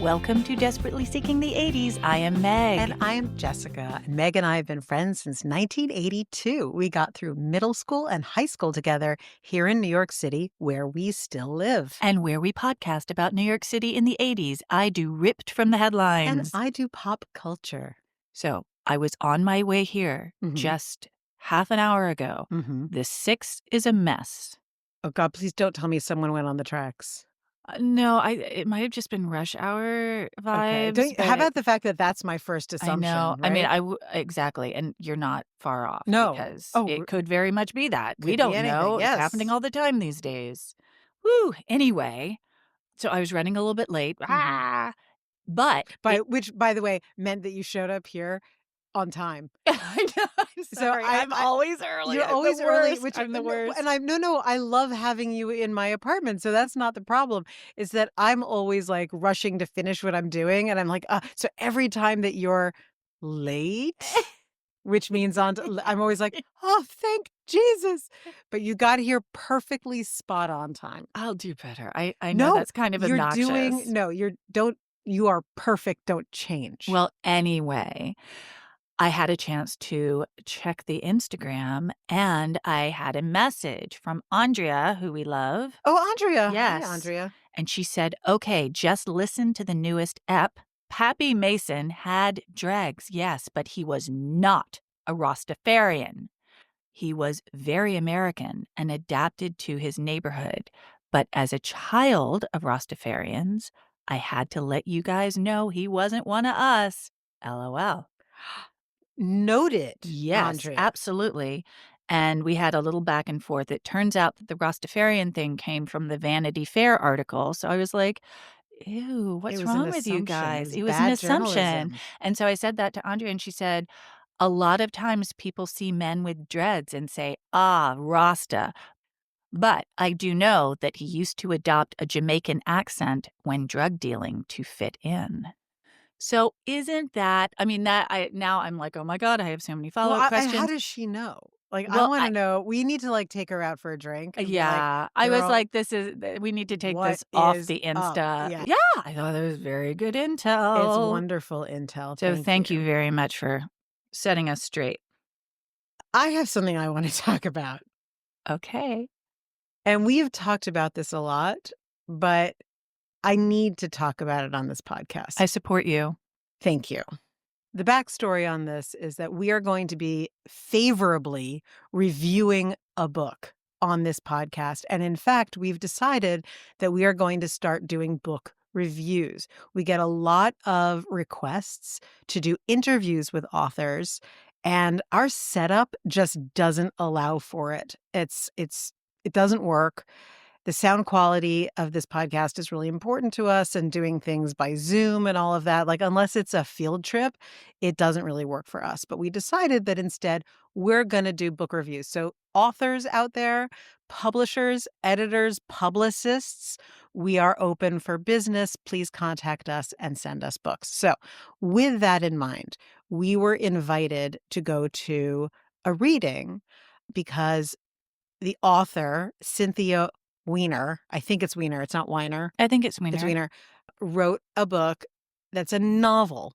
Welcome to Desperately Seeking the 80s. I am Meg. And I am Jessica. And Meg and I have been friends since 1982. We got through middle school and high school together here in New York City, where we still live. And where we podcast about New York City in the 80s. I do Ripped from the And Headlines. I do pop culture. So I was on my way here just half an hour ago. The 6 is a mess. Oh, God, please don't tell me someone went on the tracks. No, it might have just been rush hour Okay. vibes. How about the fact that that's my first I assumption? know. I right? mean, exactly. And you're not far off. No. Because Oh, it could very much be that. could We be don't anything, know. yes. It's happening all the time these days. Woo. Anyway, so I was running a little bit late. But which, by the way, meant that you showed up here on time. I know, I'm sorry. I'm always early. You're I'm always the early, worst. which I'm the worst. And I love having you in my apartment, so that's not the problem. Is that I'm always like rushing to finish what I'm doing, and I'm like, so every time that you're late, which means I'm always like, oh, thank Jesus. But you got here perfectly spot on time. I'll do better. I know that's kind of obnoxious. You are perfect. Don't change. Well, anyway, I had a chance to check the Instagram, and I had a message from Andrea, who we love. Oh, Andrea. Yes. Hi, Andrea. And she said, okay, just listen to the newest ep. Pappy Mason had dregs, yes, but he was not a Rastafarian. He was very American and adapted to his neighborhood. But as a child of Rastafarians, I had to let you guys know he wasn't one of us. LOL. Noted. Yes, Andrea. absolutely. And we had a little back and forth. It turns out that the Rastafarian thing came from the Vanity Fair article. So I was like, ew, what's wrong with you guys? It was an bad assumption. journalism. And so I said that to Andrea, and she said, a lot of times people see men with dreads and say, Rasta. But I do know that he used to adopt a Jamaican accent when drug dealing to fit in. So isn't that, I mean, now I'm like, oh my God, I have so many follow-up questions. How does she know? Like, I Well, want to know. We need to take her out for a drink. And be yeah, I was like, we need to take what this off is the up? Insta. Yeah. Yeah, I thought it was very good intel. It's wonderful intel. So thank you very much for setting us straight. I have something I want to talk about. Okay. And we've talked about this a lot, but I need to talk about it on this podcast. I support you. Thank you. The backstory on this is that we are going to be favorably reviewing a book on this podcast. And in fact, we've decided that we are going to start doing book reviews. We get a lot of requests to do interviews with authors, and our setup just doesn't allow for it. It doesn't work. The sound quality of this podcast is really important to us, and doing things by Zoom and all of that, unless it's a field trip, it doesn't really work for us. But we decided that instead we're going to do book reviews. So authors out there, publishers, editors, publicists, we are open for business. Please contact us and send us books. So with that in mind, we were invited to go to a reading because the author, Cynthia Weiner, I think it's Weiner, it's not Weiner. I think it's Weiner. It's Weiner, wrote a book that's a novel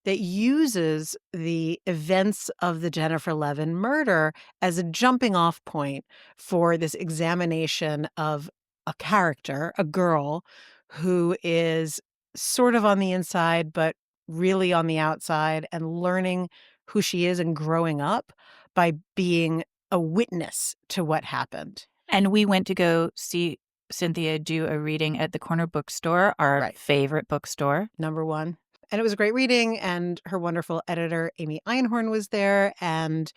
that uses the events of the Jennifer Levin murder as a jumping off point for this examination of a character, a girl who is sort of on the inside, but really on the outside, and learning who she is and growing up by being a witness to what happened. And we went to go see Cynthia do a reading at the Corner Bookstore, our favorite bookstore. Number one. And it was a great reading, and her wonderful editor, Amy Einhorn, was there, and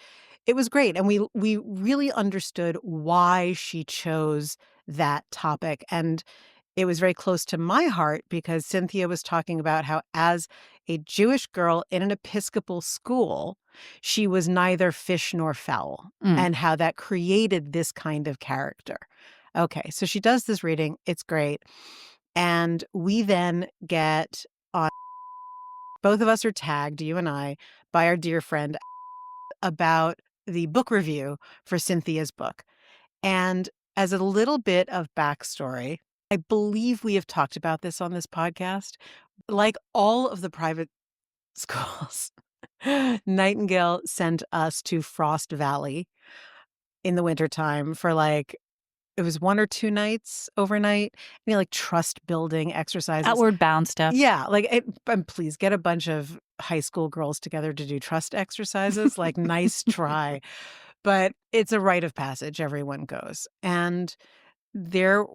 it was great. And we really understood why she chose that topic. And it was very close to my heart because Cynthia was talking about how, as a Jewish girl in an Episcopal school, she was neither fish nor fowl, and how that created this kind of character. Okay, so she does this reading. It's great. And we then get on, both of us are tagged, you and I, by our dear friend about the book review for Cynthia's book. And as a little bit of backstory, I believe we have talked about this on this podcast, like all of the private schools, Nightingale sent us to Frost Valley in the wintertime for, like, it was 1 or 2 nights overnight, like, trust building exercises. Outward bound stuff. Yeah, like, and please get a bunch of high school girls together to do trust exercises, like, nice try. But it's a rite of passage, everyone goes, and there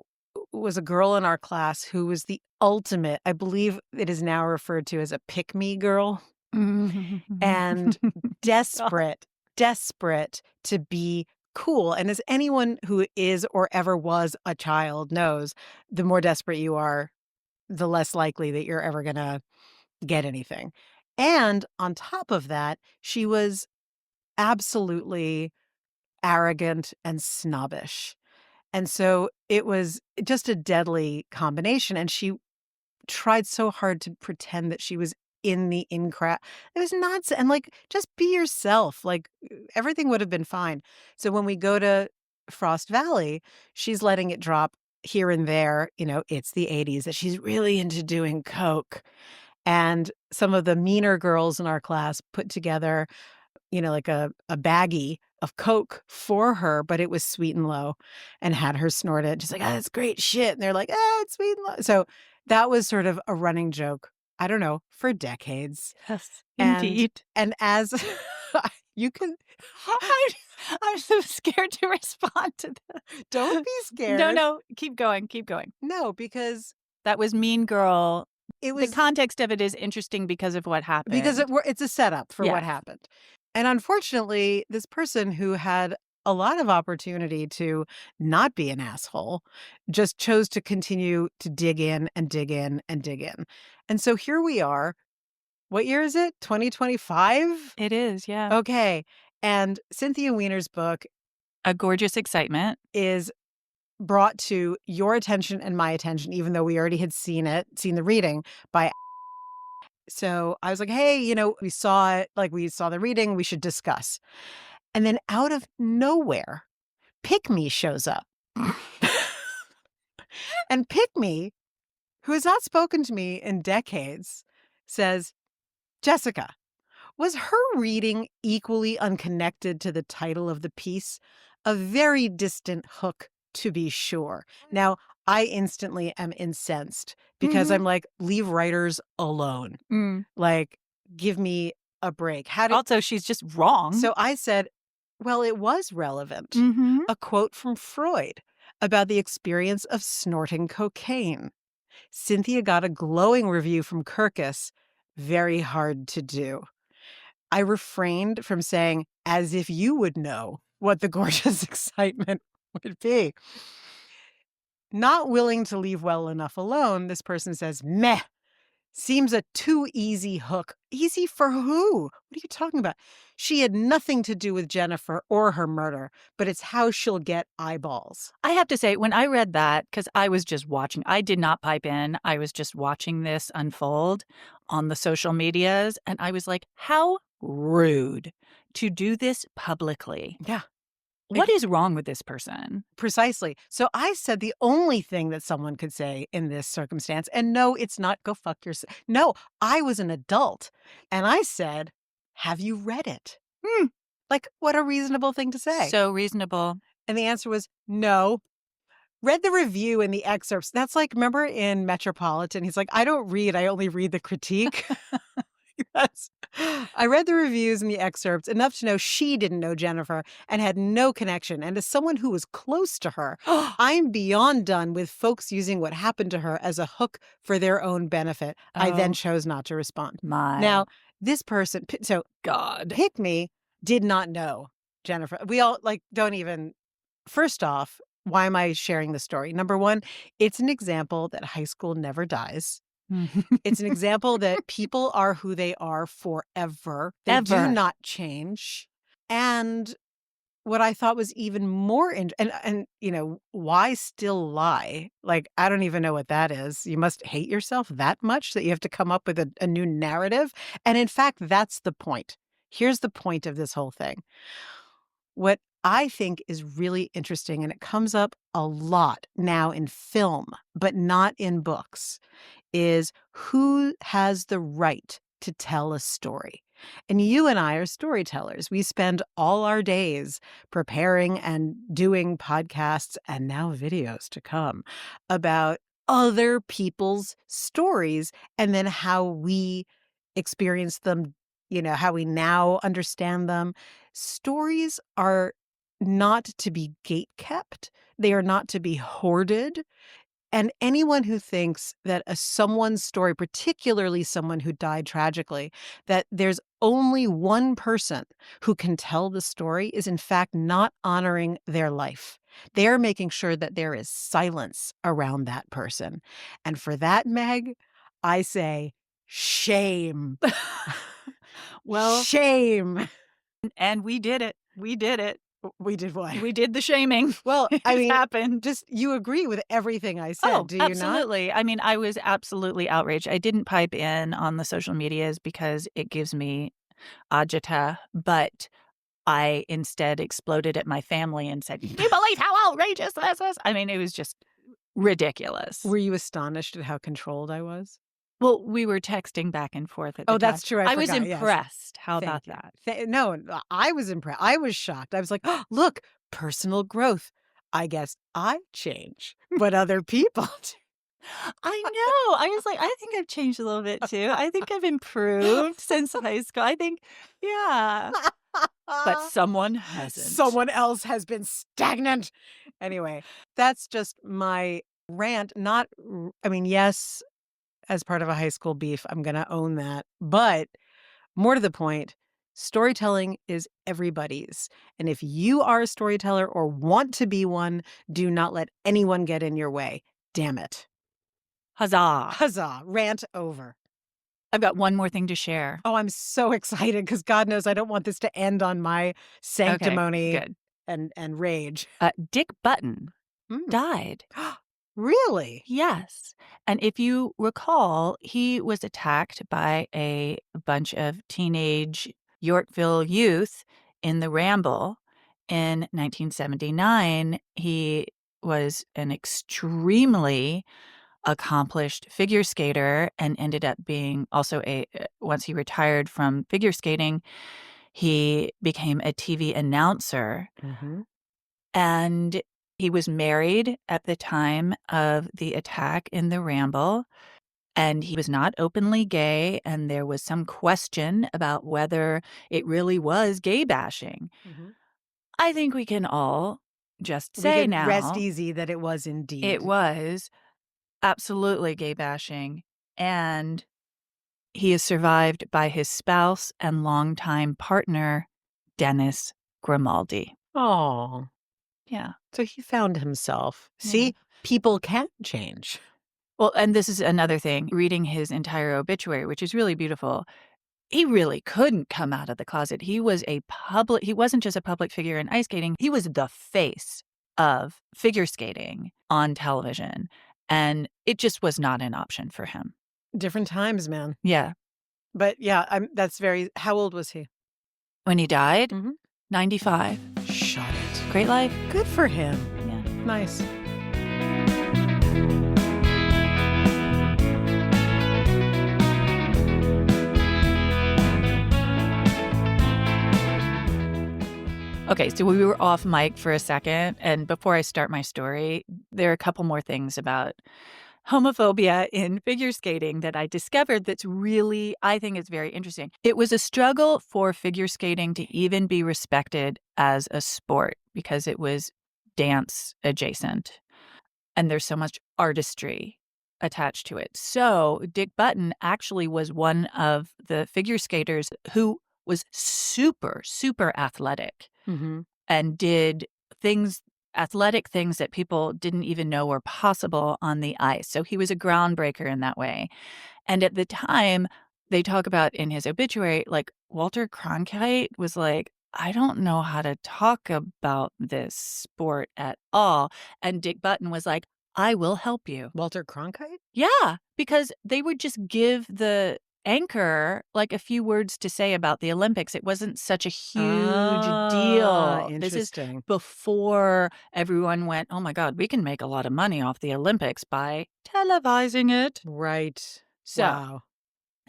was a girl in our class who was the ultimate, I believe it is now referred to as a pick-me girl, and God. desperate to be cool, and as anyone who is or ever was a child knows, the more desperate you are, the less likely that you're ever gonna get anything. And on top of that, she was absolutely arrogant and snobbish. And so it was just a deadly combination, and she tried so hard to pretend that she was in the in crowd. It was nuts, and, like, just be yourself, like, everything would have been fine. So when we go to Frost Valley, she's letting it drop here and there, it's the '80s, that she's really into doing coke, and some of the meaner girls in our class put together like a baggie of Coke for her, but it was sweet and low and had her snort it. She's like, "Ah, it's great shit." And they're like, "Ah, it's sweet and low." So that was sort of a running joke, I don't know, for decades. Yes, And indeed. and as you can I I'm so scared to respond to don't this. be No, scared. no, keep going, keep going. No, because That was Mean Girl. it The was context of it is interesting because of what happened. it's a setup for what Yes. happened. And unfortunately, this person who had a lot of opportunity to not be an asshole just chose to continue to dig in and dig in and dig in. And so here we are. What year is it? 2025? It is, yeah. Okay. And Cynthia Weiner's book A Gorgeous Excitement. is brought to your attention and my attention, even though we already had seen the reading by. So I was like, hey, we saw it, like we saw the reading, we should discuss. And then out of nowhere, Pick Me shows up. And Pick Me, who has not spoken to me in decades, says, Jessica, was her reading equally unconnected to the title of the piece? A very distant hook, to be sure. Now, I instantly am incensed because Mhm. I'm like, leave writers alone. Mm. Like, give me a break. Also, she's just wrong. So I said, well, it was relevant. Mhm. A quote from Freud about the experience of snorting cocaine. Cynthia got a glowing review from Kirkus. Very hard to do. I refrained from saying, as if you would know what the gorgeous excitement would be. Not willing to leave well enough alone, this person says, meh. Seems a too easy hook. Easy for who? What are you talking about? She had nothing to do with Jennifer or her murder, but it's how she'll get eyeballs. I have to say, when I read that, because I was just watching, I did not pipe in. I was just watching this unfold on the social medias, and I was like, how rude to do this publicly. Yeah, What is wrong with this person? precisely. So I said the only thing that someone could say in this circumstance, and no, it's not go fuck yourself. No, I was an adult. And I said, have you read it? Hmm. Like, what a reasonable thing to say. So reasonable. And the answer was no. Read the review and the excerpts. That's like, remember in Metropolitan, he's like, I don't read, I only read the critique. Yes. I read the reviews and the excerpts enough to know she didn't know Jennifer and had no connection. And as someone who was close to her, I'm beyond done with folks using what happened to her as a hook for their own benefit. I then Oh, chose not to respond. my Now, this person, so God. Pick Me did not know Jennifer. We all don't even, first off, why am I sharing this story? Number one, it's an example that high school never dies. It's an example that people are who they are forever. They do Ever. not change. And what I thought was even more and why still lie? Like, I don't even know what that is. You must hate yourself that much that you have to come up with a new narrative. And in fact, that's the point. Here's the point of this whole thing. What I think is really interesting, and it comes up a lot now in film, but not in books, is who has the right to tell a story. And you and I are storytellers. We spend all our days preparing and doing podcasts and now videos to come about other people's stories and then how we experience them, how we now understand them. Stories are not to be gatekept. They are not to be hoarded. And anyone who thinks that someone's story, particularly someone who died tragically, that there's only one person who can tell the story is in fact not honoring their life. They're making sure that there is silence around that person. And for that, Meg, I say shame. Well, Shame. and we did it. We did it. We did what? We did the shaming. Well, I It mean, happened. just you agree with everything I said, Oh, do you not? absolutely. I mean, I was absolutely outraged. I didn't pipe in on the social medias because it gives me agita, but I instead exploded at my family and said, "Do you believe how outrageous this is?" I mean, it was just ridiculous. Were you astonished at how controlled I was? Well, we were texting back and forth at the Oh, time. that's true, I I was forgot, yes. impressed. How about Thank you. that? No, I was impressed. I was shocked. I was like, "Oh, look, personal growth. I guess I change, but other people do." I know. I was like, I think I've changed a little bit too. I think I've improved since high school. I think, yeah. But someone hasn't. Someone else has been stagnant. Anyway, that's just my rant. I mean, yes, as part of a high school beef, I'm going to own that. But more to the point, storytelling is everybody's. And if you are a storyteller or want to be one, do not let anyone get in your way. Damn it. Huzzah. Huzzah. Rant over. I've got one more thing to share. Oh, I'm so excited because God knows I don't want this to end on my sanctimony Good. and rage. Dick Button Mm. died. Really? Yes. And if you recall, he was attacked by a bunch of teenage Yorkville youth in the Ramble in 1979. He was an extremely accomplished figure skater and ended up being also once he retired from figure skating, he became a TV announcer. Mm-hmm. And he was married at the time of the attack in the Ramble, and he was not openly gay, and there was some question about whether it really was gay bashing. Mm-hmm. I think we can all just We say could rest now easy that it was indeed. it was absolutely gay bashing, and he is survived by his spouse and longtime partner, Dennis Grimaldi. Oh, Yeah. so he found himself. Yeah. See, people can change. Well, and this is another thing, reading his entire obituary, which is really beautiful. He really couldn't come out of the closet. He wasn't just a public figure in ice skating, he was the face of figure skating on television, and it just was not an option for him. Different times, man. Yeah. But yeah, how old was he? When he died, Mhm. 95. Shut it. Great life. Good for him. Yeah. Nice. Okay, so we were off mic for a second, and before I start my story, there are a couple more things about homophobia in figure skating that I discovered that's really, I think it's very interesting. It was a struggle for figure skating to even be respected as a sport because it was dance adjacent, and there's so much artistry attached to it. So Dick Button actually was one of the figure skaters who was super, super athletic. Mm-hmm. And did athletic things that people didn't even know were possible on the ice. So he was a groundbreaker in that way. And at the time, they talk about in his obituary, like Walter Cronkite was like, I don't know how to talk about this sport at all. And Dick Button was like, I will help you. Walter Cronkite? Yeah, because they would just give the anchor, like, a few words to say about the Olympics. It wasn't such a huge Ah, deal. This is interesting. before everyone went, "Oh my god, we can make a lot of money off the Olympics by televising it." Right. So, Wow.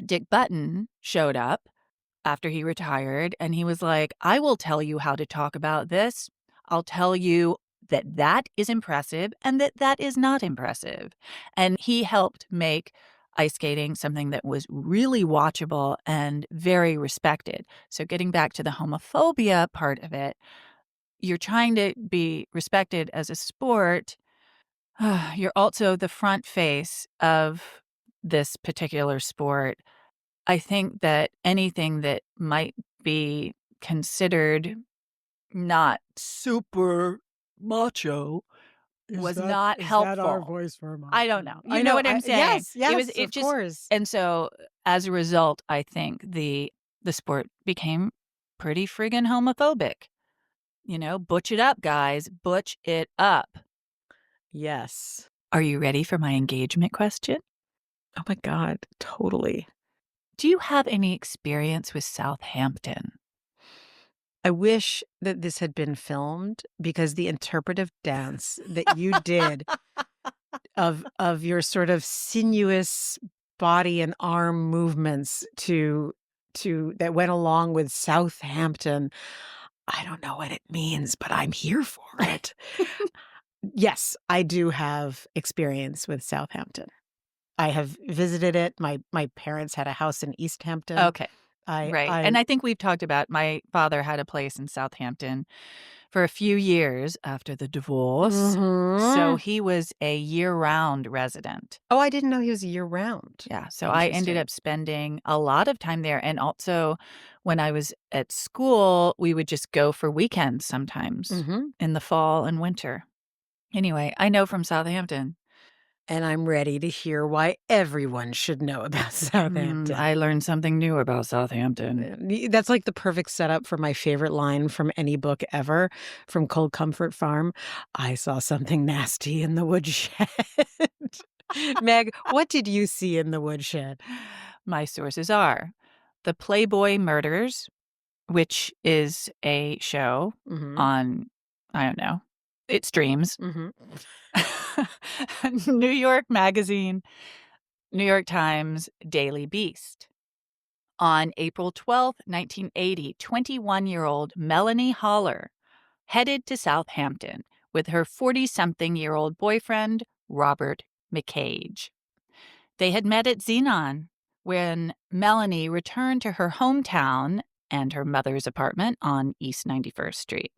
Dick Button showed up after he retired, and he was like, "I will tell you how to talk about this. I'll tell you that that is impressive and that that is not impressive." And he helped make ice skating something that was really watchable and very respected. So getting back to the homophobia part of it, you're trying to be respected as a sport. You're also the front face of this particular sport. I think that anything that might be considered not super macho was not Is that our helpful. voice for I don't know. macho? You I know know, what I'm saying? yes, It was yes, it of just course. and so, as a result, I think the sport became pretty friggin' homophobic. Butch it up, guys, butch it up. Yes. Are you ready for my engagement question? Oh my god, totally. Do you have any experience with Southampton? I wish that this had been filmed because the interpretive dance that you did of your sort of sinuous body and arm movements to that went along with Southampton. I don't know what it means, but I'm here for it. Yes, I do have experience with Southampton. I have visited it. My parents had a house in East Hampton. Okay. I Right, I and I think we've talked about my father had a place in Southampton for a few years after the divorce, so Mhm. he was a year-round resident. Oh, I didn't know he was year-round. Yeah, so I ended Interesting. up spending a lot of time there, and also, when I was at school, we would just go for weekends sometimes Mhm. in the fall and winter. Anyway, I know from Southampton. And I'm ready to hear why everyone should know about Southampton. I learned something new about Southampton. That's like the perfect setup for my favorite line from any book ever, from Cold Comfort Farm. I saw something nasty in the woodshed. Meg, what did you see in the woodshed? My sources are The Playboy Murders, which is a show Mhm, on, I don't know, it streams. mhm. New York Magazine, New York Times, Daily Beast. On April 12th, 1980, 21-year-old Melonie Haller headed to Southampton with her 40-something-year-old boyfriend, Robert McCage. They had met at Xenon when Melanie returned to her hometown and her mother's apartment on East 91st Street.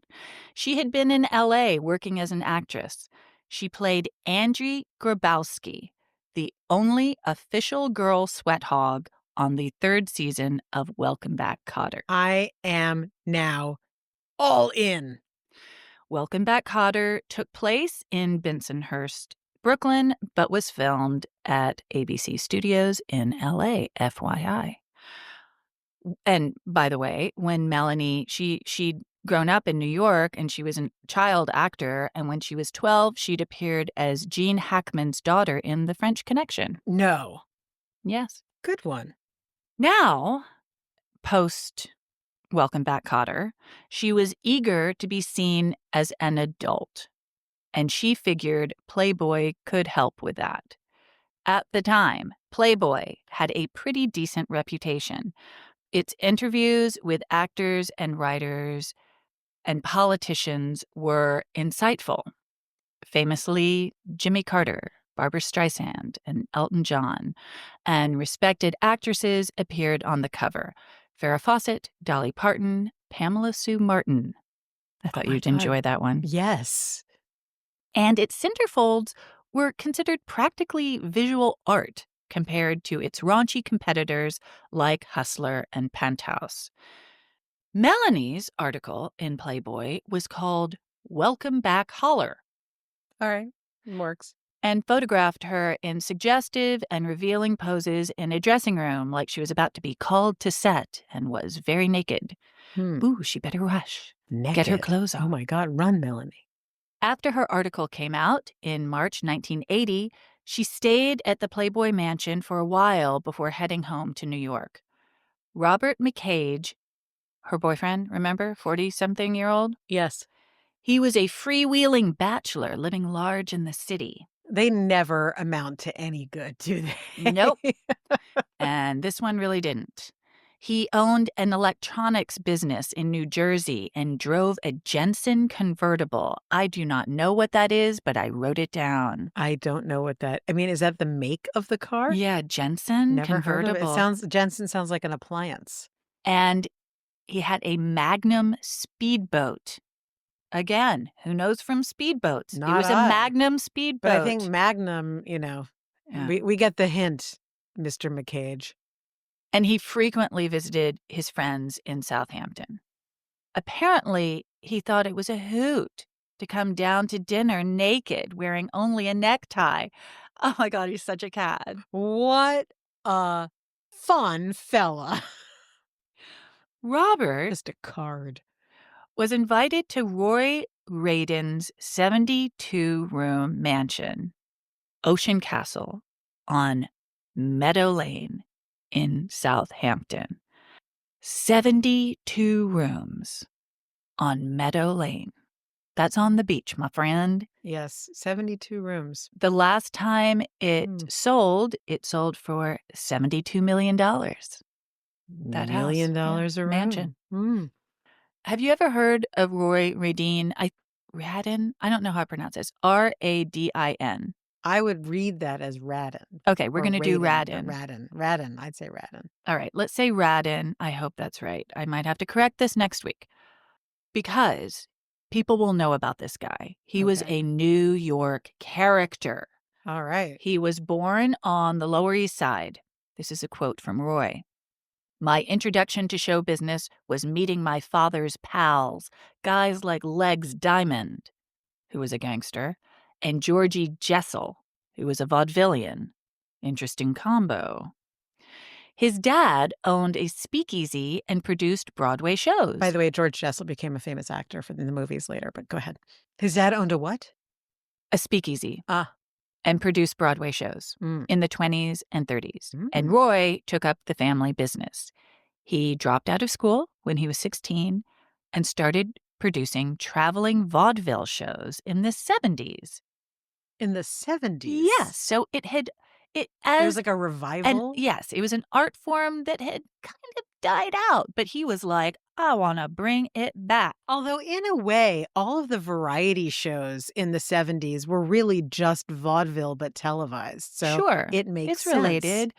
She had been in LA working as an actress. She played Angie Grabowski, the only official girl sweat hog on the third season of Welcome Back, Kotter. I am now all in. Welcome Back, Kotter took place in Bensonhurst, Brooklyn, but was filmed at ABC Studios in LA, FYI. And by the way, when Melanie, she'd grown up in New York and she was a child actor, and when she was 12, she'd appeared as Gene Hackman's daughter in The French Connection. No. Yes. Good one. Now, post Welcome Back, Kotter, she was eager to be seen as an adult, and she figured Playboy could help with that. At the time, Playboy had a pretty decent reputation. Its interviews with actors and writers and politicians were insightful. Famously, Jimmy Carter, Barbra Streisand, and Elton John, and respected actresses appeared on the cover. Farrah Fawcett, Dolly Parton, Pamela Sue Martin. I Oh thought my you'd god. enjoy that one. Yes. And its centerfolds were considered practically visual art compared to its raunchy competitors like Hustler and Penthouse. Melanie's article in Playboy was called Welcome Back, Haller, Alright. Works. and photographed her in suggestive and revealing poses in a dressing room like she was about to be called to set and was very naked. Hmm. Ooh, she better rush. Get her Naked. clothes Oh on. my god, run, Melanie. After her article came out in March 1980, She stayed at the Playboy Mansion for a while before heading home to New York. Robert McCage, her boyfriend, remember, 40-something-year-old? Yes. He was a freewheeling bachelor living large in the city. They never amount to any good, do Nope. they? And this one really didn't. He owned an electronics business in New Jersey and drove a Jensen convertible. I do not know what that is, but I wrote it down. I don't know what that I mean, is that the make of the car? Yeah, Jensen Never heard of it. It convertible. sounds Jensen sounds like an appliance. And he had a Magnum speedboat. Again, who knows from speedboats? It Not was a I. Magnum But I think speedboat. Magnum, Yeah. we get the hint, Mr. McCage. And he frequently visited his friends in Southampton. Apparently, he thought it was a hoot to come down to dinner naked, wearing only a necktie. Oh my God, he's such a cad. What a fun fella. Robert Just a card. was invited to Roy Radin's 72-room mansion, Ocean Castle, on Meadow Lane in Southampton. 72 rooms on Meadow Lane. That's on the beach, my friend. Yes, 72 rooms. The last time it Mm. sold for $72 million. That house. Yeah, $1,000,000 a mansion. room. Mm. Have you ever heard of Roy Radin? Radin? I don't know how to pronounce this. Radin. I would read that as Radin Okay, we're or gonna do Radin, but Radin. Radin, I'd say Radin. All right, let's say Radin. I hope that's right. I might have to correct this next week because people will know about this guy. He was Okay. a New York character. All right. He was born on the Lower East Side. This is a quote from Roy. My introduction to show business was meeting my father's pals, guys like Legs Diamond, who was a gangster, and Georgie Jessel, who was a vaudevillian. Interesting combo. His dad owned a speakeasy and produced Broadway By shows. the way, George Jessel became a famous actor in the movies later, but go ahead. His dad owned a what? A speakeasy. Ah. And produced Broadway shows Mm. in the 20s and 30s. And Mm. Roy took up the family business. He dropped out of school when he was 16 and started producing traveling vaudeville shows in the 70s. In the 70s? Yes, so it There was as like a and revival? yes, it was an art form that had kind of died out, but he was like, "I wanna bring it back." Although in a way, all of the variety shows in the 70s were really just vaudeville but televised, so Sure, it makes it's sense. related,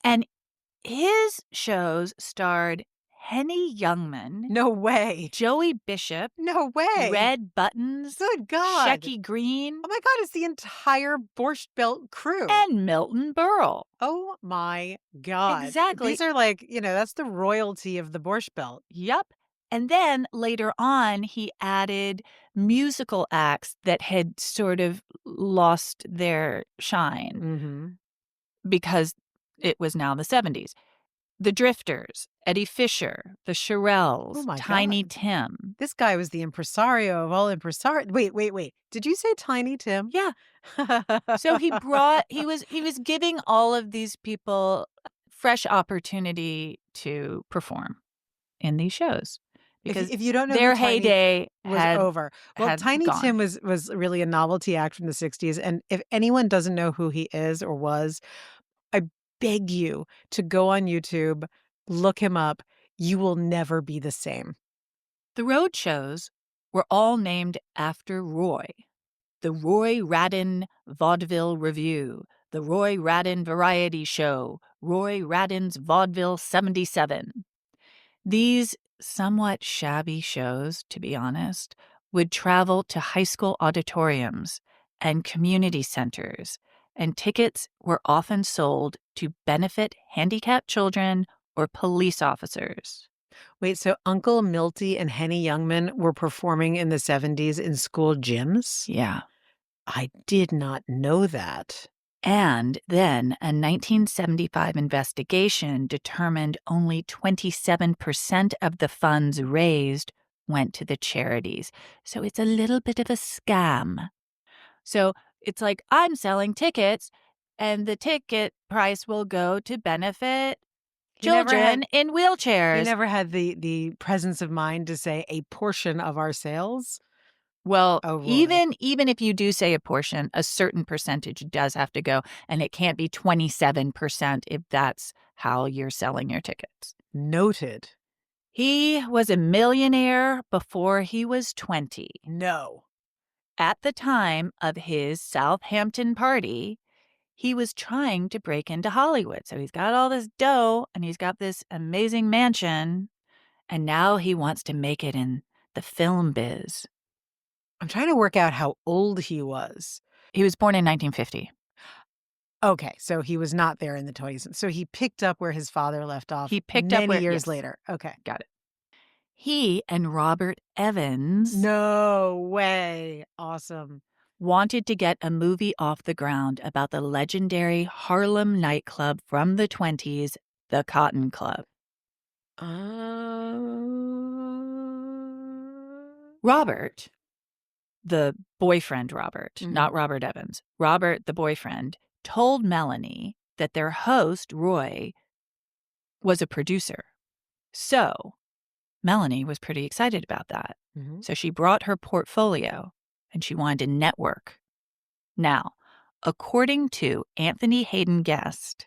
and his shows starred Henny Youngman, No way. Joey Bishop, No way. Red Buttons, Good God. Shecky Green, Oh my god, it's the entire Borscht Belt crew. and Milton Berle. Oh my god. Exactly. These are like, that's the royalty of the Borscht Belt. Yup. And then later on, he added musical acts that had sort of lost their shine Mhm. because it was now the 70s. The Drifters, Eddie Fisher, the Oh Shirelles, my Tiny god. Tim. This guy was the impresario of all impresario. Wait. Did you say Tiny Tim? Yeah. So he was giving all of these people fresh opportunity to perform in these shows because If you don't know who their Tiny heyday was over. Well, had Tiny gone. Tim was really a novelty act from the 60s, and if anyone doesn't know who he is or was, I beg you to go on YouTube, look him up. You will never be the same. The road shows were all named after Roy. The Roy Radin Vaudeville Review, the Roy Radin Variety Show, Roy Radin's Vaudeville 77. These somewhat shabby shows, to be honest, would travel to high school auditoriums and community centers, and tickets were often sold to benefit handicapped children or police officers. Wait, so Uncle Milty and Henny Youngman were performing in the 70s in school gyms? Yeah. I did not know that. And then a 1975 investigation determined only 27% of the funds raised went to the charities. So it's a little bit of a scam. So It's like, I'm selling tickets, and the ticket price will go to benefit He never children had in he wheelchairs. never had the presence of mind to say a portion of our sales. Well, Oh, Roy. even if you do say a portion, a certain percentage does have to go, and it can't be 27% if that's how you're selling your tickets. Noted. He was a millionaire before he was 20. No. At the time of his Southampton party, he was trying to break into Hollywood. So he's got all this dough and he's got this amazing mansion, and now he wants to make it in the film biz. I'm trying to work out how old he was. He was born in 1950. Okay, so he was not there in the 20s. So he picked up where his father left off He picked up many where, years yes, later. Okay. got it. He and Robert Evans No way. Awesome. wanted to get a movie off the ground about the legendary Harlem nightclub from the 20s, the Cotton Club. Uh, Robert, the boyfriend Robert, not mhm. Robert Evans, Robert, the boyfriend, told Melonie that their host, Roy, was a producer. So Melonie was pretty excited about that. Mhm. So she brought her portfolio and she wanted to network. Now, according to Anthony Hayden Guest,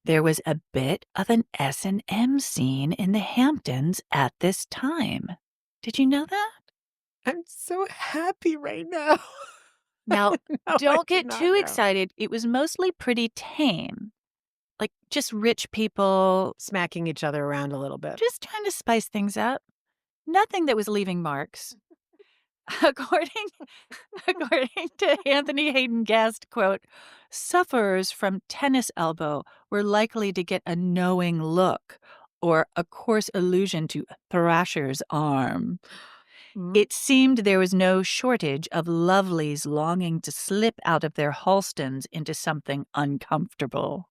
there was a bit of an S&M scene in the Hamptons at this time. Did you know that? I'm so happy right now. Now, No, I don't did get not too know. excited. It was mostly pretty tame, like just rich people Smacking each other around a little bit. just trying to spice things up. Nothing that was leaving marks. According according to Anthony Hayden Guest, quote, "Sufferers from tennis elbow were likely to get a knowing look or a coarse allusion to Thrasher's arm. Mm. It seemed there was no shortage of lovelies longing to slip out of their halstons into something uncomfortable."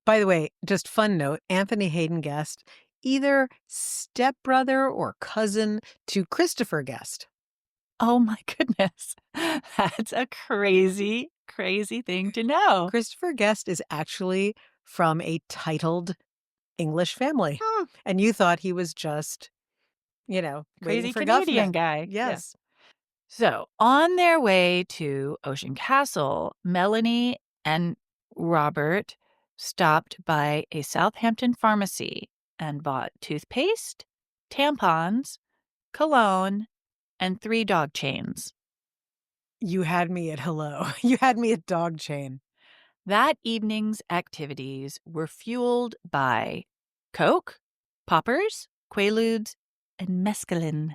By the way, just fun note, Anthony Hayden Guest, either stepbrother or cousin to Christopher Guest. Oh my goodness. That's a crazy, crazy thing to know. Christopher Guest is actually from a titled English family, Hmm. and you thought he was just, waiting Crazy for Canadian government. guy. Yeah. Yes. So, on their way to Ocean Castle, Melonie and Robert stopped by a Southampton pharmacy and bought toothpaste, tampons, cologne, and 3 dog chains. You had me at hello. You had me at dog chain. That evening's activities were fueled by Coke, poppers, Quaaludes, and mescaline.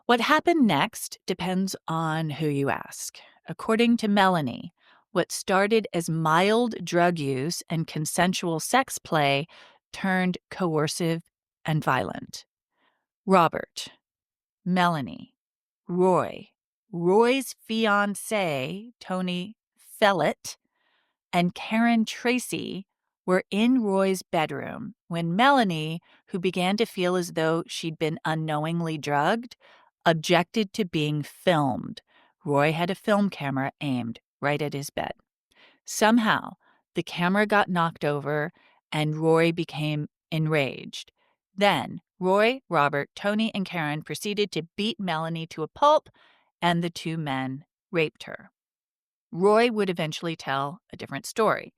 What happened next depends on who you ask. According to Melonie, what started as mild drug use and consensual sex play turned coercive and violent. Robert, Melonie, Roy, Roy's fiancé, Tony Fellett, and Karen Tracy were in Roy's bedroom when Melonie, who began to feel as though she'd been unknowingly drugged, objected to being filmed. Roy had a film camera aimed right at his bed. Somehow, the camera got knocked over and Roy became enraged. Then, Roy, Robert, Tony, and Karen proceeded to beat Melonie to a pulp, and the two men raped her. Roy would eventually tell a different story.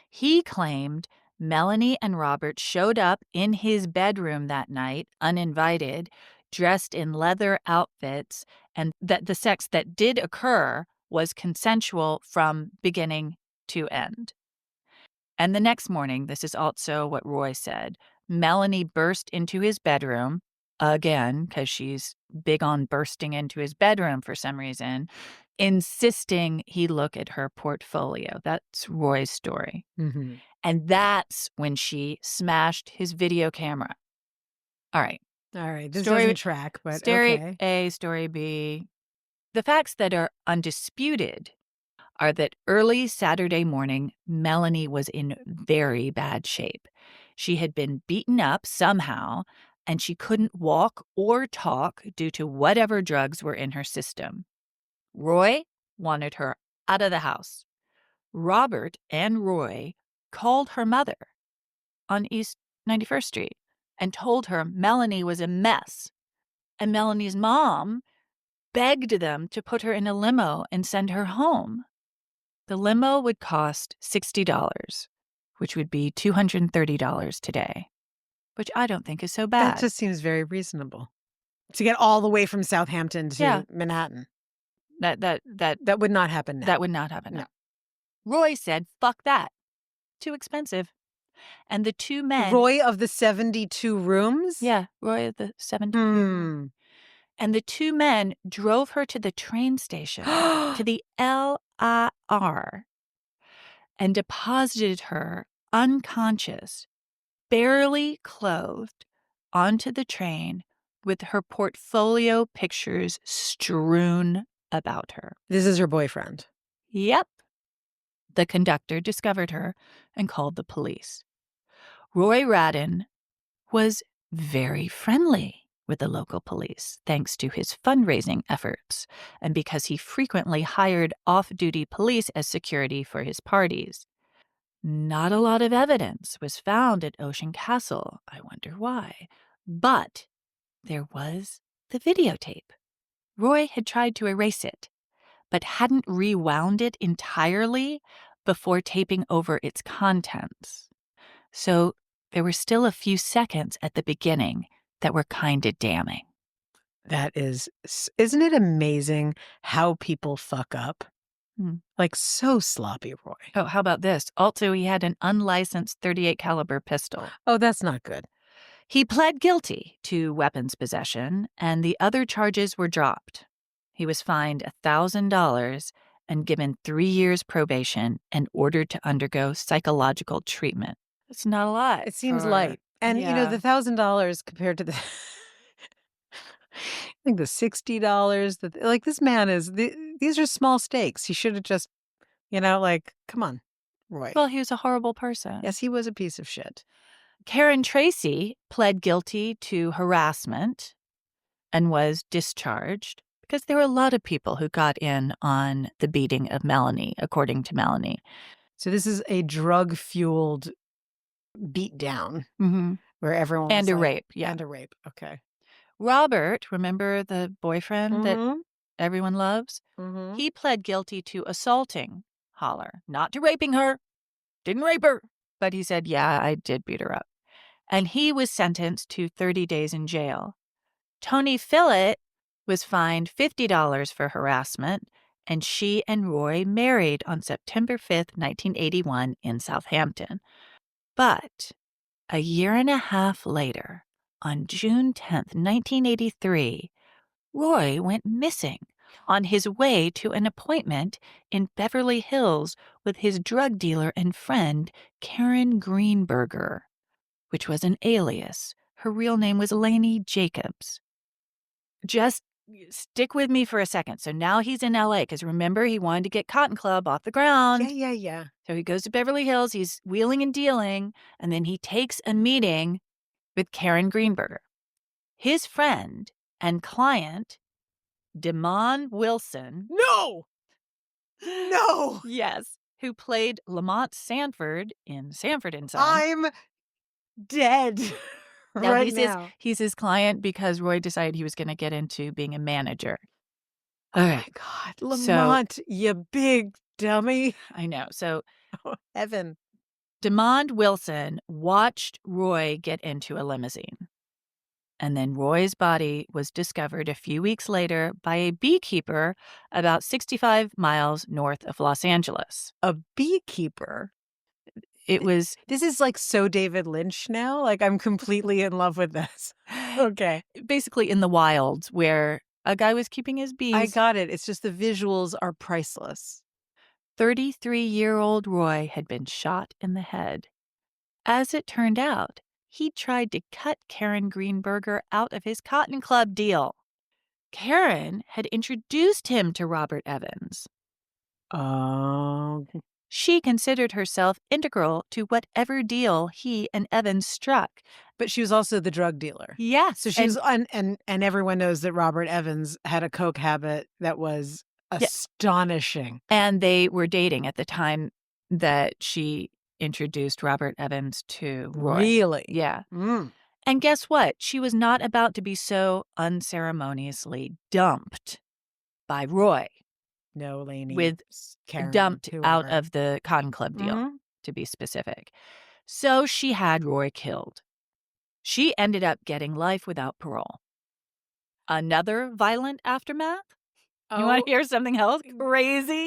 He claimed Melonie and Robert showed up in his bedroom that night, uninvited, dressed in leather outfits, and that the sex that did occur was consensual from beginning to end. And the next morning, this is also what Roy said, Melonie burst into his bedroom, again, because she's big on bursting into his bedroom for some reason, insisting he look at her portfolio. That's Roy's story. Mhm. And that's when she smashed his video camera. All right. All right, this Story doesn't track, but story okay. A, story B. The facts that are undisputed are that early Saturday morning, Melonie was in very bad shape. She had been beaten up somehow, and she couldn't walk or talk due to whatever drugs were in her system. Roy wanted her out of the house. Robert and Roy called her mother on East 91st Street and told her Melonie was a mess. And Melonie's mom begged them to put her in a limo and send her home. The limo would cost $60, which would be $230 today, which I don't think is so That bad. just seems very reasonable. To get all the way from Southampton Yeah. to Manhattan. That That would not happen now. would not happen No. now. Roy said, "Fuck that. Too expensive." And the two men Roy of the 72 rooms? Yeah, Roy of the 72. And the two men drove her to the train station, to the LIR, and deposited her unconscious, barely clothed, onto the train with her portfolio pictures strewn about her. This is her boyfriend. Yep. The conductor discovered her and called the police. Roy Radin was very friendly with the local police, thanks to his fundraising efforts, and because he frequently hired off-duty police as security for his parties. Not a lot of evidence was found at Ocean Castle. I wonder why. But there was the videotape. Roy had tried to erase it, but hadn't rewound it entirely before taping over its contents. So there were still a few seconds at the beginning that were kind of damning. That is, isn't it amazing how people fuck up? Like so sloppy, Roy. Oh, how about this? Also, he had an unlicensed .38 caliber pistol. Oh, that's not good. He pled guilty to weapons possession, and the other charges were dropped. He was fined $1,000 and given 3 years probation and ordered to undergo psychological treatment. It's not a lot. It seems light. And, you know, the $1,000 compared to the, I think the $60, like this man is, these are small stakes. He should have just, you know, like, come on, Roy. Well, he was a horrible person. Yes, he was a piece of shit. Karen Tracy pled guilty to harassment and was discharged because there were a lot of people who got in on the beating of Melonie, according to Melonie. So this is a drug-fueled beatdown where everyone was And a like, rape, yeah. And a rape, okay. Robert, remember the boyfriend that everyone loves? He pled guilty to assaulting Haller, not to raping her. Didn't rape her. But he said, yeah, I did beat her up. And he was sentenced to 30 days in jail. Tony Fillett was fined $50 for harassment, and she and Roy married on September 5th, 1981 in Southampton. But a year and a half later, on June 10th, 1983, Roy went missing on his way to an appointment in Beverly Hills with his drug dealer and friend, Karen Greenberger, which was an alias. Her real name was Lainey Jacobs. Just stick with me for a second. So now he's in LA because remember, he wanted to get Cotton Club off the ground. Yeah. So he goes to Beverly Hills, he's wheeling and dealing, and then he takes a meeting with Karen Greenberger. His friend and client, Demond Wilson. No! Yes, who played Lamont Sanford in Sanford and Son. I'm dead Now, now. he's his client because Roy decided he was going to get into being a manager. Oh my God. Lamont, you big dummy. I know. So Oh, heaven. Demond Wilson watched Roy get into a limousine. And then Roy's body was discovered a few weeks later by a beekeeper about 65 miles north of Los Angeles. A beekeeper? This is like so David Lynch now. Like I'm completely in love with this. Okay. Basically in the wilds where a guy was keeping his bees. I got it. It's just the visuals are priceless. 33-year-old Roy had been shot in the head. As it turned out, he tried to cut Karen Greenberger out of his Cotton Club deal. Karen had introduced him to Robert Evans. Oh. She considered herself integral to whatever deal he and Evans struck. But she was also the drug dealer. Yes. So she was, and everyone knows that Robert Evans had a coke habit that was Yeah, Astonishing. and they were dating at the time that she introduced Robert Evans to Roy. Really? Yeah. Mm. And guess what? She was not about to be so unceremoniously dumped by Roy, No, Lainey, with Karen, dumped out whoever. of the Cotton Club deal, Mhm. to be specific. So she had Roy killed. She ended up getting life without parole. Another violent aftermath? You wanna Oh, hear something else mm, crazy?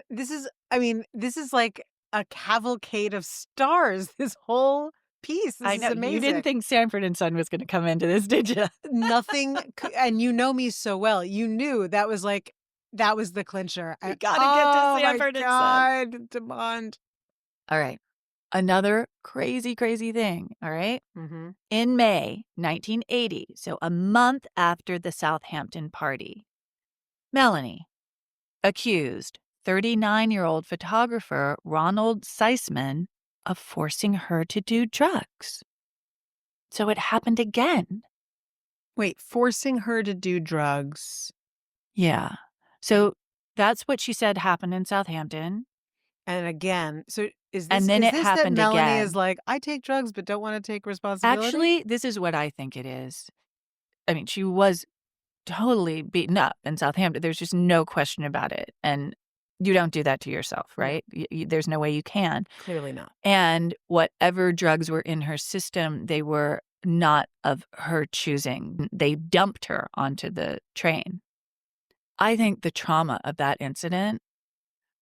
this is like a cavalcade of stars, this whole piece. This I is know, you didn't amazing. think Sanford& and Son was gonna come into this, did you? Nothing c and you know me so well. You knew that was like that was the clincher. We I gotta get to oh my Sanford& and Son. god, Demond. Alright, another crazy, crazy thing, alright? Mhm. In May 1980, so a month after the Southampton party, Melonie accused 39-year-old photographer Ronald Seisman of forcing her to do drugs. So it happened again. Wait, forcing her to do drugs, Yeah. So that's what she said happened in Southampton, and again, so and then is it this that happened Melanie is again. like, "I take drugs but don't wanna take responsibility"? Actually, this is what I think it is. I mean, she was totally beaten up in Southampton, there's just no question about it, and you don't do that to yourself, No, right? There's no way you can, clearly not. and whatever drugs were in her system, they were not of her choosing. They dumped her onto the train. I think the trauma of that incident,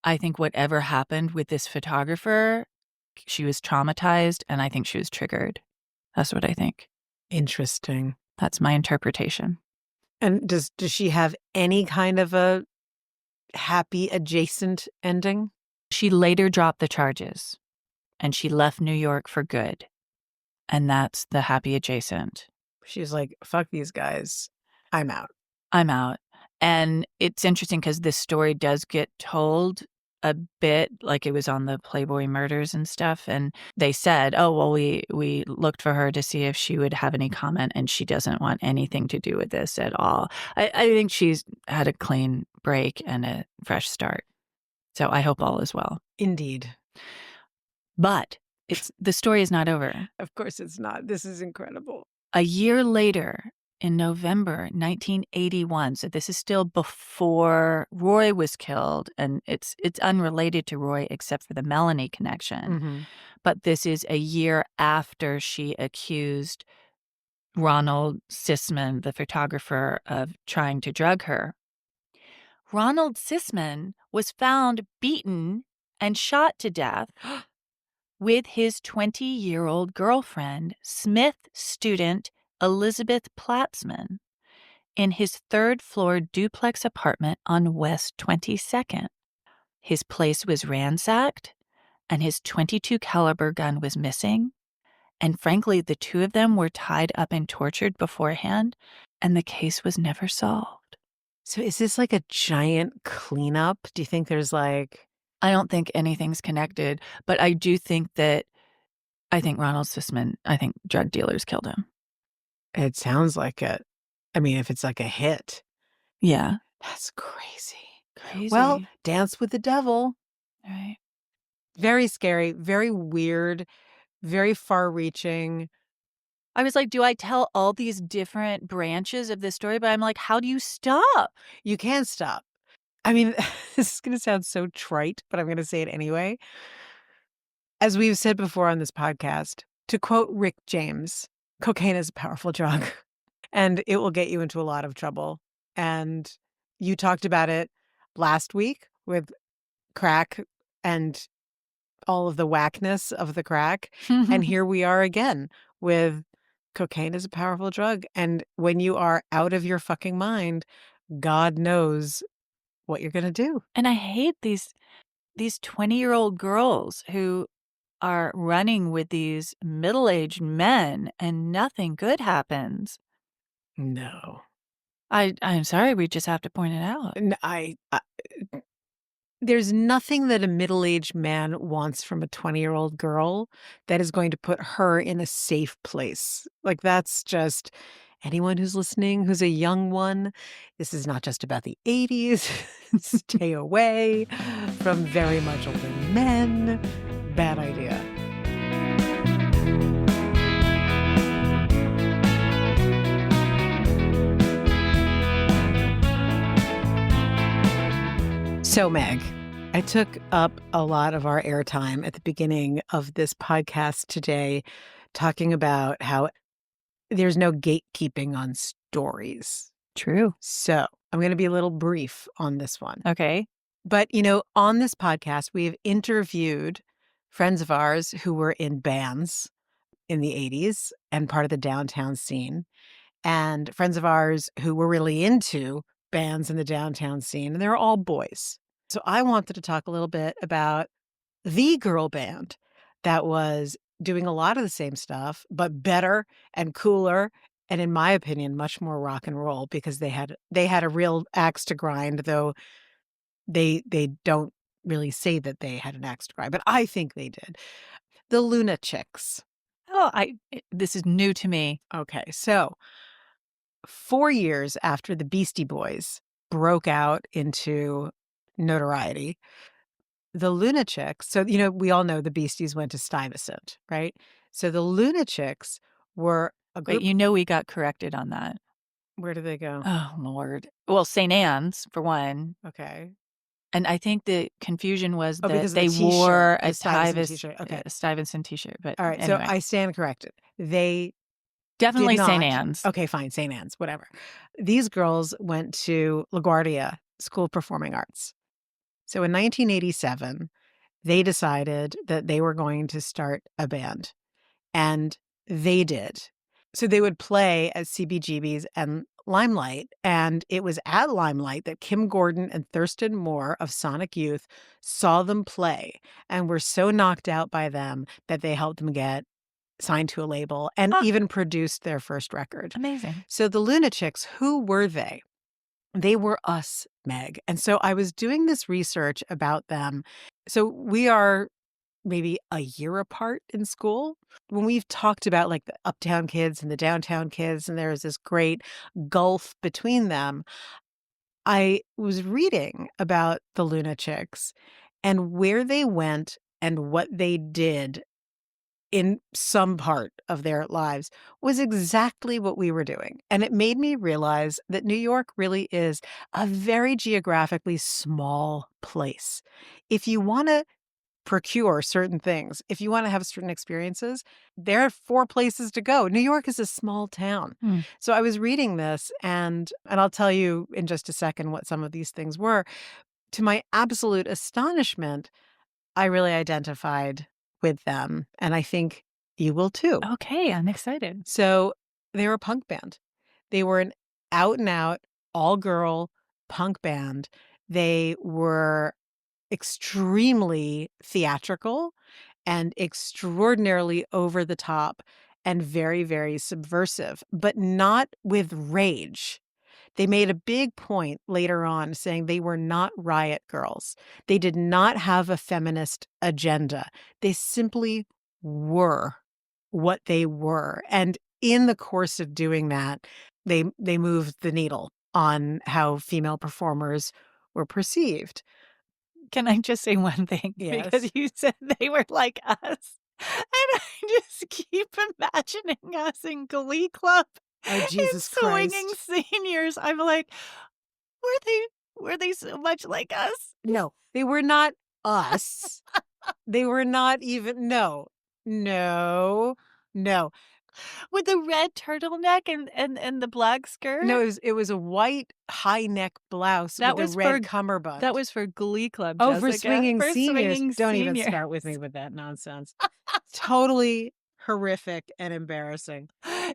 I think whatever happened with this photographer, she was traumatized, and I think she was triggered. That's what I think. Interesting. That's my interpretation. And does she have any kind of a happy adjacent ending? She later dropped the charges, and she left New York for good, and that's the happy adjacent. She's like, "Fuck these guys. I'm out." I'm out. And it's interesting because this story does get told a bit like it was on the Playboy murders and stuff, and they said, "Oh, well, we looked for her to see if she would have any comment, and she doesn't want anything to do with this at all." I think she's had a clean break and a fresh start, so I hope all is well. Indeed. But the story is not over. Of course it's not. This is incredible. A year later, in November 1981, so this is still before Roy was killed, and it's unrelated to Roy except for the Melonie connection, Mhm. but this is a year after she accused Ronald Sisman, the photographer, of trying to drug her. Ronald Sisman was found beaten and shot to death with his 20-year-old girlfriend, Smith student Elizabeth Platzman, in his third-floor duplex apartment on West 22nd. His place was ransacked, and his .22 caliber gun was missing, and frankly, the two of them were tied up and tortured beforehand, and the case was never solved. So is this like a giant cleanup? Do you think there's like I don't think anything's connected, but I think Ronald Sussman, I think drug dealers killed him. it sounds like it. I mean, if it's like a hit, Yeah. that's crazy. Well, Crazy, Dance with the Devil. right? Very scary, very weird, very far-reaching. I was like, "Do I tell all these different branches of this story?" But I'm like, "How do you stop?" You can't stop. I mean, this is gonna sound so trite, but I'm gonna say it anyway. As we've said before on this podcast, to quote Rick James, cocaine is a powerful drug, and it will get you into a lot of trouble. And you talked about it last week with crack and all of the whackness of the crack, and here we are again with cocaine is a powerful drug, and when you are out of your fucking mind, God knows what you're gonna do. And I hate these 20-year-old girls who are running with these middle-aged men and nothing good happens. No. I'm sorry, we just have to point it out. N I there's nothing that a middle-aged man wants from a 20-year-old girl that is going to put her in a safe place. Like, that's just anyone who's listening who's a young one, this is not just about the 80s. Stay away from very much older men. Bad idea. So, Meg, I took up a lot of our airtime at the beginning of this podcast today talking about how there's no gatekeeping on stories. True. So I'm going to be a little brief on this one. Okay. But, on this podcast, we've interviewed friends of ours who were in bands in the 80s and part of the downtown scene, and friends of ours who were really into bands in the downtown scene, and they're all boys. So I wanted to talk a little bit about the girl band that was doing a lot of the same stuff, but better and cooler, and in my opinion, much more rock and roll because they had a real axe to grind, though they don't really say that they had an axe to grind, but I think they did. The Lunachicks. This is new to me. Okay, so 4 years after the Beastie Boys broke out into notoriety, the Lunachicks, so, we all know the Beasties went to Stuyvesant, right? So the Lunachicks were a Wait, group. we got corrected on that. Where did they go? Oh, Lord. Well, St. Anne's, for one. Okay. And I think the confusion was Oh, that because of the they T-shirt, wore the a Stuyvesant T-shirt. Okay. Stuyvesant T-shirt, but All right, so anyway. I stand corrected. They did Definitely St. not. Anne's. Okay, fine, St. Anne's, whatever. These girls went to LaGuardia School of Performing Arts. So in 1987, they decided that they were going to start a band, and they did. So they would play at CBGB's and Limelight, and it was at Limelight that Kim Gordon and Thurston Moore of Sonic Youth saw them play and were so knocked out by them that they helped them get signed to a label and Ah, even produced their first record. amazing. So the Lunachicks, who were they? They were us, Meg. And so I was doing this research about them. So we are maybe a year apart in school. When we've talked about like the uptown kids and the downtown kids, and there's this great gulf between them, I was reading about the Lunachicks and where they went and what they did in some part of their lives was exactly what we were doing. And it made me realize that New York really is a very geographically small place. If you want to procure certain things, if you want to have certain experiences, there are 4 places to go. New York is a small town. Hmm. So I was reading this and I'll tell you in just a second what some of these things were. To my absolute astonishment, I really identified with them, and I think you will too. Okay, I'm excited. So they were a punk band. They were an out and out, all girl punk band. They were extremely theatrical and extraordinarily over the top and very, very subversive, but not with rage. They made a big point later on saying they were not riot girls. They did not have a feminist agenda. They simply were what they were. And in the course of doing that, they moved the needle on how female performers were perceived. Can I just say one thing? Yes. Because you said they were like us. And I just keep imagining us in Glee Club Oh, Jesus and swinging Christ. seniors. I'm like, were they so much like us? No, they were not us. They were not even, no, no, no. With the red turtleneck and the black skirt? No, it was a white high neck blouse That with a was red for cummerbund. That was for Glee Club, Oh, for Jessica. swinging For seniors. swinging Don't even start with me seniors. with that nonsense. Totally horrific and embarrassing.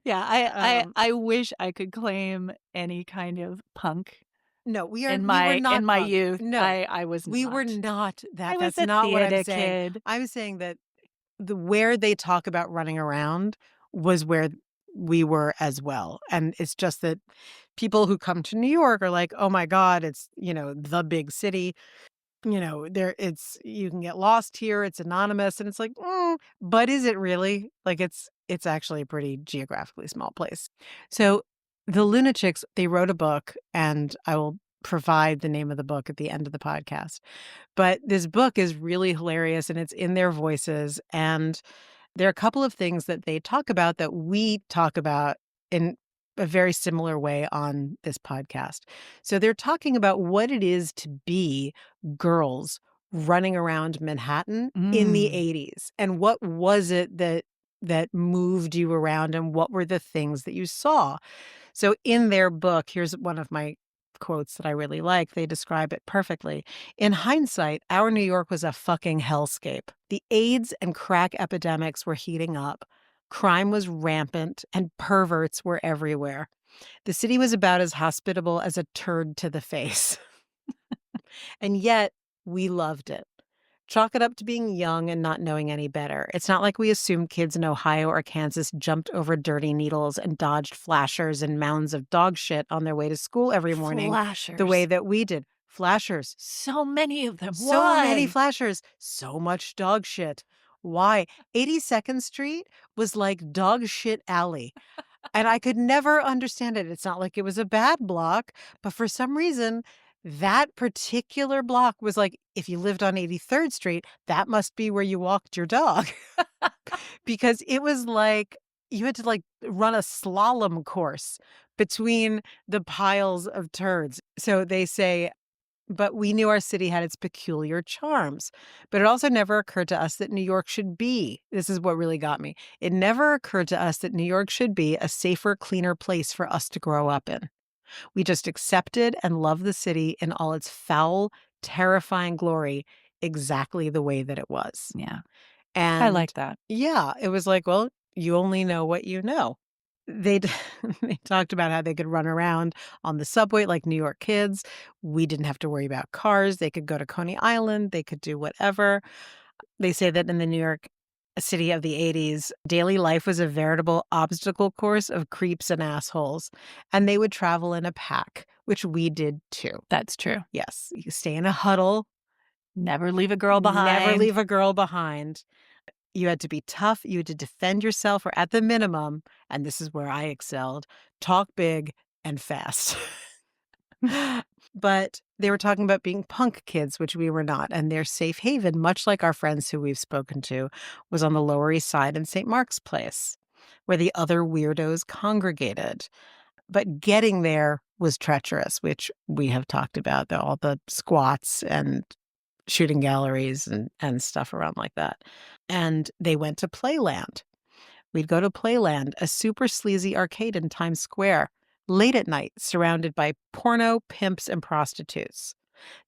Yeah, Um, I wish I could claim any kind of punk no, we in were not my punk. youth. No, I was we not. were not that. I was That's a not what I'm theater saying. kid. I'm saying that where they talk about running around was where we were as well. And it's just that people who come to New York are like, oh my God, it's, the big city. You can get lost here. It's anonymous. And it's like, but is it really? Like it's actually a pretty geographically small place. So The Lunachicks, they wrote a book, and I will provide the name of the book at the end of the podcast. But this book is really hilarious, and it's in their voices, and there are a couple of things that they talk about that we talk about in a very similar way on this podcast. So they're talking about what it is to be girls running around Manhattan in the Mm. 80s, and what was it that moved you around, and what were the things that you saw. So in their book, here's one of my quotes that I really like. They describe it perfectly. In hindsight, our New York was a fucking hellscape. The AIDS and crack epidemics were heating up. Crime was rampant and perverts were everywhere. The city was about as hospitable as a turd to the face. And yet, we loved it. Chalk it up to being young and not knowing any better. It's not like we assumed kids in Ohio or Kansas jumped over dirty needles and dodged flashers and mounds of dog shit on their way to school every morning the way Flashers. that we did. Flashers. So many of them. So many Why? flashers. So much dog shit. Why? 82nd Street was like dog shit alley. And I could never understand it. It's not like it was a bad block, but for some reason, that particular block was like, if you lived on 83rd Street, that must be where you walked your dog. Because it was like you had to like run a slalom course between the piles of turds. So they say, but we knew our city had its peculiar charms. But it also never occurred to us that New York should be, this is what really got me. It never occurred to us that New York should be a safer, cleaner place for us to grow up in. We just accepted and loved the city in all its foul, terrifying glory, exactly the way that it was. Yeah, I And like that. yeah, it was like, well, you only know what you know. They they talked about how they could run around on the subway like New York kids. We didn't have to worry about cars. They could go to Coney Island. They could do whatever. They say that in the New York City of the 80s, daily life was a veritable obstacle course of creeps and assholes. And they would travel in a pack, which we did too. That's true. Yes, you stay in a huddle, Never leave a girl never behind. leave a girl behind. You had to be tough, you had to defend yourself, or at the minimum, and this is where I excelled, talk big and fast. But they were talking about being punk kids, which we were not, and their safe haven, much like our friends who we've spoken to, was on the Lower East Side in St. Mark's Place, where the other weirdos congregated. But getting there was treacherous, which we have talked about, all the squats and shooting galleries and stuff around like that. And they went to Playland. We'd go to Playland, a super sleazy arcade in Times Square, late at night, surrounded by porno, pimps, and prostitutes.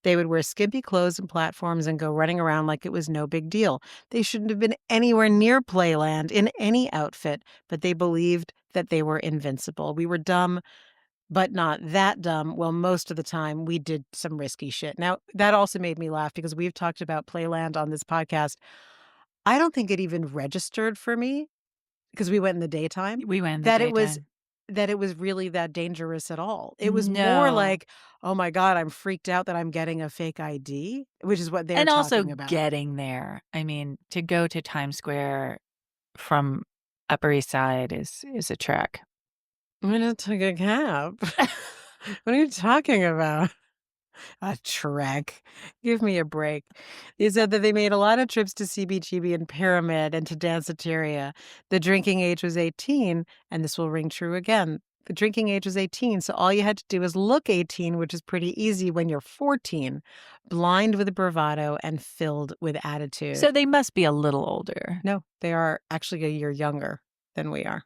They would wear skimpy clothes and platforms and go running around like it was no big deal. They shouldn't have been anywhere near Playland in any outfit, but they believed that they were invincible. We were dumb, but not that dumb. Well, most of the time we did some risky shit. Now, that also made me laugh because we've talked about Playland on this podcast. I don't think it even registered for me because we went in the daytime We went in the that it was daytime. that it was really that dangerous at all. It was more No. like, "Oh my god, I'm freaked out that I'm getting a fake ID," which is what they're And also talking about. getting there. I mean, to go to Times Square from Upper East Side is a trek. I'm gonna take a cab. What are you talking about? A trek. Give me a break. They said that they made a lot of trips to CBGB and Pyramid and to Danceteria. The drinking age was 18, and this will ring true again. The drinking age was 18, so all you had to do was look 18, which is pretty easy when you're 14, blind with bravado and filled with attitude. So they must be a little older. No, they are actually a year younger than we are.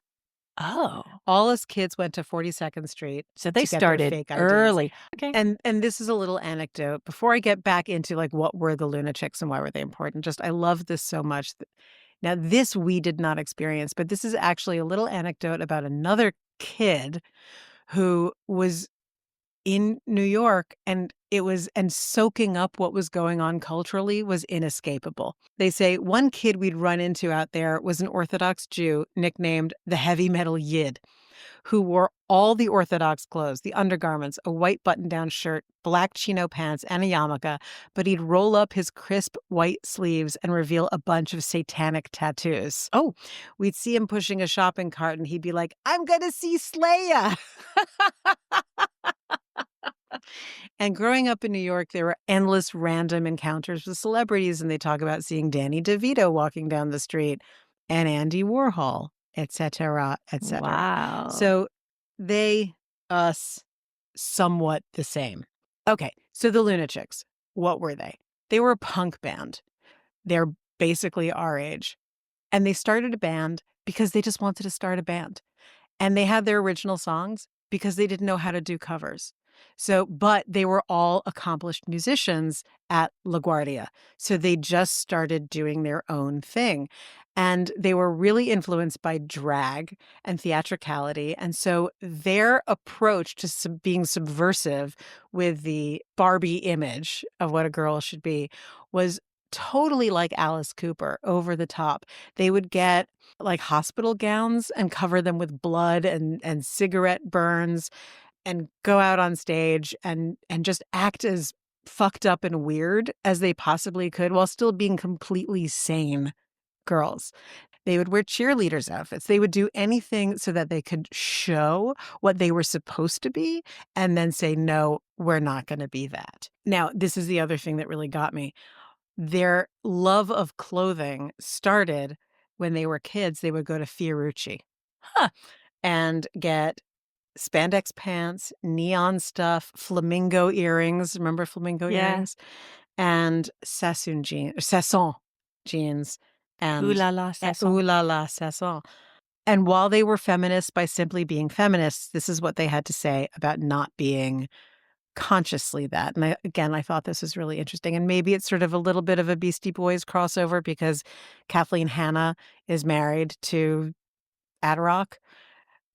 Oh. All us kids went to 42nd Street So they to get their started fake IDs. early. Okay. And this is a little anecdote before I get back into like what were the Lunachicks and why were they important. Just I love this so much. Now this we did not experience, but this is actually a little anecdote about another kid who was in New York and soaking up what was going on culturally was inescapable. They say one kid we'd run into out there was an Orthodox Jew nicknamed the heavy metal Yid. who wore all the orthodox clothes, the undergarments, a white button-down shirt, black chino pants, and a yarmulke, but he'd roll up his crisp white sleeves and reveal a bunch of satanic tattoos. Oh, we'd see him pushing a shopping cart, and he'd be like, "I'm gonna see Slayer." And growing up in New York, there were endless random encounters with celebrities, and they talk about seeing Danny DeVito walking down the street and Andy Warhol, et cetera, et cetera. Wow. So they, us, somewhat the same. Okay, so the Lunachicks, what were they? They were a punk band. They're basically our age. And they started a band because they just wanted to start a band. And they had their original songs because they didn't know how to do covers. So, but they were all accomplished musicians at LaGuardia. So they just started doing their own thing. And they were really influenced by drag and theatricality. And so their approach to being subversive with the Barbie image of what a girl should be was totally like Alice Cooper, over the top. They would get like hospital gowns and cover them with blood and cigarette burns and go out on stage and just act as fucked up and weird as they possibly could while still being completely sane girls. They would wear cheerleaders' outfits. They would do anything so that they could show what they were supposed to be and then say, "No, we're not going to be that." Now, this is the other thing that really got me. Their love of clothing started when they were kids. They would go to Fiorucci. Huh. And get spandex pants, neon stuff, flamingo earrings. Remember flamingo Yeah. earrings? And Sassoon jeans Ooh and la la, Ooh Sasson. La La Sasson. And while they were feminists by simply being feminists, this is what they had to say about not being consciously that. And I thought this was really interesting. And maybe it's sort of a little bit of a Beastie Boys crossover because Kathleen Hanna is married to Adrock.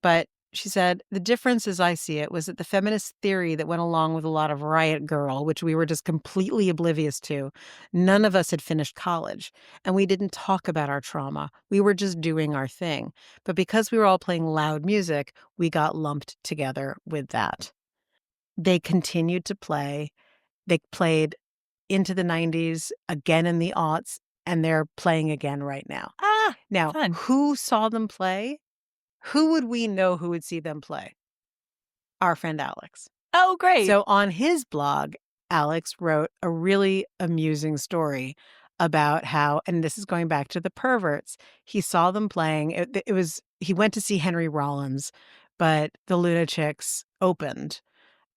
But she said, the difference as I see it was that the feminist theory that went along with a lot of Riot Girl, which we were just completely oblivious to, none of us had finished college and we didn't talk about our trauma. We were just doing our thing. But because we were all playing loud music, we got lumped together with that. They continued to play. They played into the 90s, again in the aughts, and they're playing again right now. Ah, Now, fun. who saw them play? Who would we know who would see them play? Our friend Alex. Oh, great. So on his blog, Alex wrote a really amusing story about how, and this is going back to the perverts, he saw them playing. He went to see Henry Rollins, but the Lunachicks opened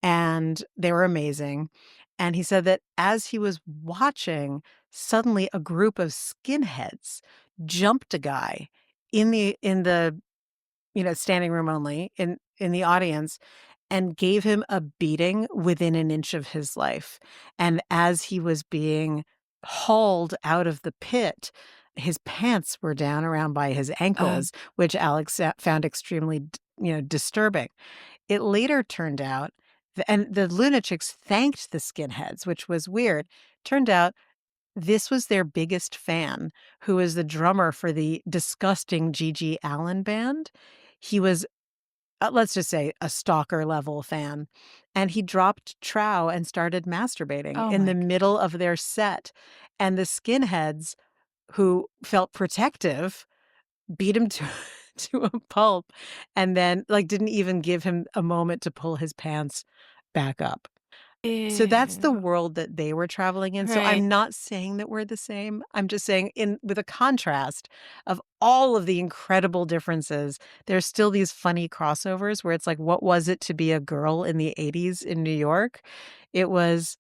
and they were amazing. And he said that as he was watching, suddenly a group of skinheads jumped a guy in the standing room only in the audience and gave him a beating within an inch of his life. And as he was being hauled out of the pit, his pants were down around by his ankles, which Alex found extremely, disturbing. It later turned out, and the Lunachicks thanked the skinheads, which was weird. Turned out this was their biggest fan, who was the drummer for the disgusting Gigi Allen band. He was, let's just say, a stalker level fan. And he dropped trow and started masturbating Oh in my the middle of their set. And the skinheads, who felt protective, beat him to to a pulp and then, didn't even give him a moment to pull his pants back up. So that's the Ew. world that they were traveling in. So Right. I'm not saying that we're the same. I'm just saying with a contrast of all of the incredible differences, there's still these funny crossovers where it's like, what was it to be a girl in the 80s in New York? It was,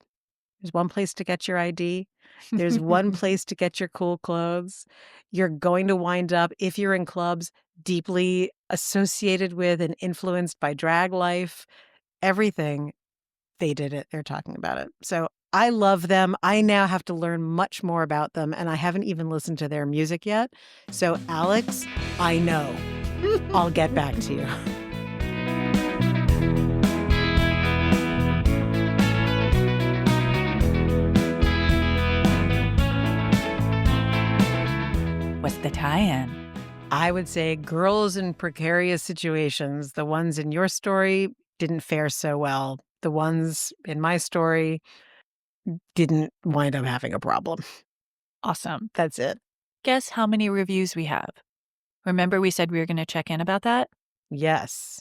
there's one place to get your ID. There's one place to get your cool clothes. You're going to wind up, if you're in clubs, deeply associated with and influenced by drag life. Everything, they did it. They're talking about it. So I love them. I now have to learn much more about them, and I haven't even listened to their music yet. So, Alex, I know. I'll get back to you. What's the tie-in? I would say girls in precarious situations, the ones in your story didn't fare so well. The ones in my story didn't wind up having a problem. Awesome. That's it. Guess how many reviews we have? Remember we said we were going to check in about that? Yes.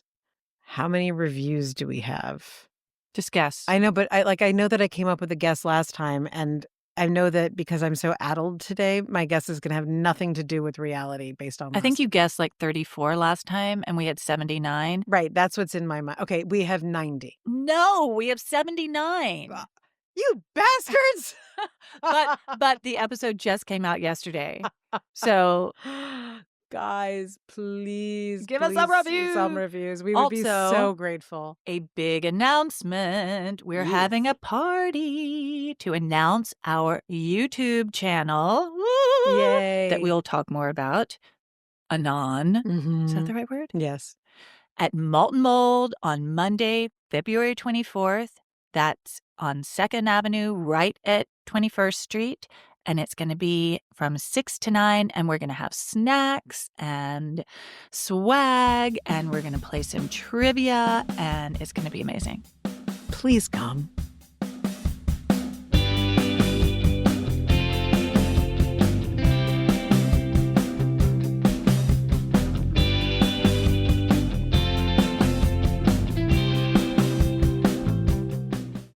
How many reviews do we have? Just guess. I know, but I know that I came up with a guess last time, and I know that because I'm so addled today, my guess is gonna have nothing to do with reality based on I think last. you guessed like 34 last time, and we had 79. Right, that's what's in my mind. Okay, we have 90. No, we have 79. You bastards! But the episode just came out yesterday. So Guys, please, give us some please, some reviews. reviews. We would be Also, so grateful. a big announcement. We're Yes. having a party to announce our YouTube channel. Yay. That we'll talk more about anon. Is that Mhm. the right word? Yes. At Malt and Mold on Monday, February 24th. That's on 2nd Avenue, right at 21st Street. And it's going to be from 6 to 9. And we're going to have snacks and swag. And we're going to play some trivia. And it's going to be amazing. Please come.